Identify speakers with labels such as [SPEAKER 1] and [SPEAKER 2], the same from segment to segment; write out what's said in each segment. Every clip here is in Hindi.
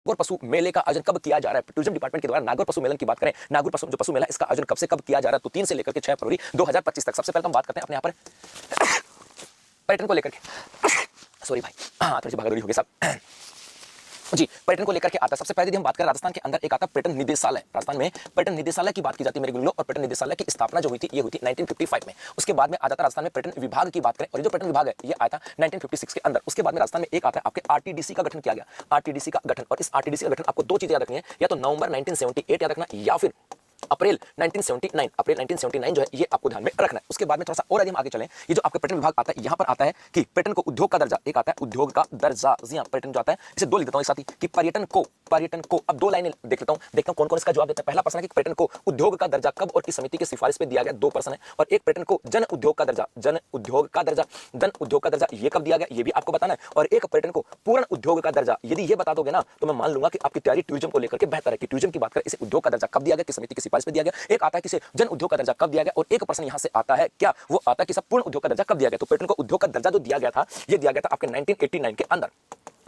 [SPEAKER 1] नागौर पशु मेले का आयोजन कब किया जा रहा है? टूरिज्म डिपार्टमेंट के द्वारा नागौर पशु मेलन की बात करें, नागौर पशु जो पशु मेला इसका आयोजन कब से कब किया जा रहा है? तो 3 से लेकर के 6 फरवरी 2025 तक। सबसे पहले हम बात करते हैं अपने यहाँ पर पर्यटन को लेकर के। सॉरी भाई, हाँ थोड़ी सी भागदौड़ी हो गई सब जी। पर्यटन को लेकर के आता है। सबसे पहले यदि हम बात करें राजस्थान के अंदर एक आता है पर्यटन निदेशालय। राजस्थान में पर्यटन निदेशालय की बात की जाती है मेरे गुल्लो, और पर्यटन निदेशालय की स्थापना जो हुई थी ये हुई थी 1955 में। उसके बाद में आ जाता है राजस्थान में पर्यटन विभाग की बात करें, और ये जो पर्यटन विभाग है ये आया था 1956 के अंदर। उसके बाद में राजस्थान में एक आता है आपके आरटीडीसी का गठन किया गया, आरटीडीसी का गठन। और इस आरटीडीसी का गठन आपको दो चीजें याद रखनी है, या तो नवंबर 1978 याद रखना, या फिर अप्रैल 1979, अप्रैल 1979 जो है ये आपको ध्यान में रखना है। उसके बाद में थोड़ा सा और यदि हम आगे चलें, ये जो आपका पर्यटन विभाग आता है यहाँ पर आता है कि पर्यटन को उद्योग का दर्जा, एक आता है उद्योग का दर्जा। जी हाँ, पर्यटन जो आता है इसे दो लिख देता हूँ एक साथ ही कि पर्यटन को अब दो लाइनें देख लेता हूँ, देखता हूँ कौन कौन इसका जवाब देता है। पहला प्रश्न है कि पर्यटन को उद्योग का दर्जा कब और किस समिति की सिफारिश पे दिया गया, 2 प्रश्न है। और एक पर्यटन को जन उद्योग का दर्जा, जन उद्योग का दर्जा ये कब दिया गया ये भी आपको बताना है। और एक पर्यटन को पूर्ण उद्योग का दर्जा, यदि ये बता दोगे ना तो मैं मान लूंगा कि आपकी तैयारी टूरिज्म को लेकर के बेहतर है कि टूरिज्म की बात करें, इसे उद्योग का दर्जा कब दिया गया, किस समिति की सिफारिश पे दिया गया। एक आता है कि इसे जन उद्योग का दर्जा कब दिया गया, और एक प्रश्न यहां से आता है क्या, वो आता है कि सब पूर्ण उद्योग का दर्जा कब दिया गया। तो पर्यटन को उद्योग का दर्जा जो दिया गया था ये दिया गया था आपके 1989 के अंदर,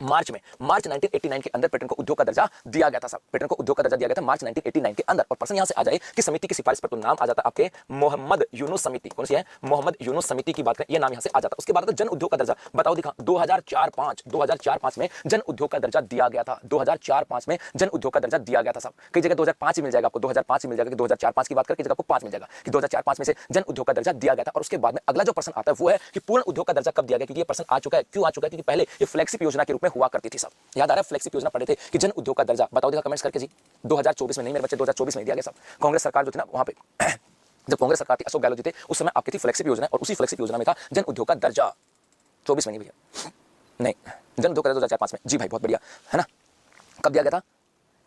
[SPEAKER 1] मार्च 1989 के अंदर पर्यटन को उद्योग का दर्जा दिया गया था। सब पर्यटन को उद्योग का दर्जा दिया गया था मार्च 1989 के अंदर। और प्रश्न यहां से आ जाए कि समिति की सिफारिश पर, तो नाम आ जाता आपके मोहम्मद यूनुस समिति। कौन सी है? मोहम्मद यूनुस समिति की बात करें, ये नाम यहां से आ जाता। उसके बाद जन उद्योग का दर्जा बताओ दिखा, 2004-5 में जन उद्योग का दर्जा दिया गया था। 2004-5 में जन उद्योग का दर्जा दिया गया था। सब कई जगह 2005 मिल जाएगा आपको, 2005 मिल जाएगा कि 2004-5 की बात करके जगह आपको 5 मिल जाएगा कि 2004-5 में से जन उद्योग का दर्जा दिया गया था। और उसके बाद में अगला जो प्रश्न आता है वो है कि पूर्ण उद्योग का दर्जा कब दिया गया, क्योंकि ये प्रश्न आ चुका है। क्यों आ चुका है? क्योंकि पहले ये फ्लैगशिप योजना के रूप में हुआ करती थी। सब याद आ रहा है? फ्लैगशिप योजना पढ़े थे कि जन उद्योग का दर्जा बताओ देखा कमेंट्स करके जी। 2024 में नहीं मेरे बच्चे, 2024 में दिया गया। सब कांग्रेस सरकार जो थी ना वहां पे जब कांग्रेस सरकार थी, अशोक गहलोत जी थे, उस समय आपकी थी फ्लैगशिप योजना, और उसी फ्लैगशिप योजना में था जन उद्योग का दर्जा। 24 में नहीं भैया, नहीं, जन उद्योग का दर्जा 2004-5 में। जी भाई बहुत बढ़िया है ना। कब दिया गया था?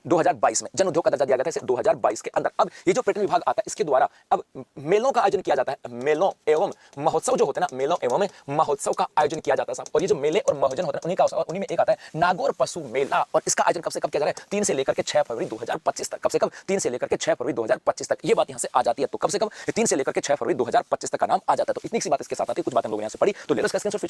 [SPEAKER 1] 2022 में जन उद्योग का दर्जा दिया गया था इसे 2022 के अंदर। अब ये जो पर्यटन विभाग आता है इसके द्वारा अब मेलों का आयोजन किया जाता है, मेलों एवं महोत्सव जो होते हैं ना, मेलों एवं महोत्सव का आयोजन किया जाता है सब। और ये जो मेले और महोत्सव होते हैं उन्हीं का, और उन्हीं में एक आता है नागौर पशु मेला। और इसका आयोजन कब से कब किया जा रहा है? 3 से लेकर के 6 फरवरी 2025 तक। कब से कब? 3 से लेकर के 6 फरवरी 2025 तक। ये बात यहाँ से आ जाती है। तो कब से कब? 3 से लेकर के 6 फरवरी 2025 तक का नाम आ जाता है। तो इतनी सी बात इसके साथ आती है, कुछ बातें लोग यहाँ से पढ़ी तो ले लो इसका स्क्रीनशॉट।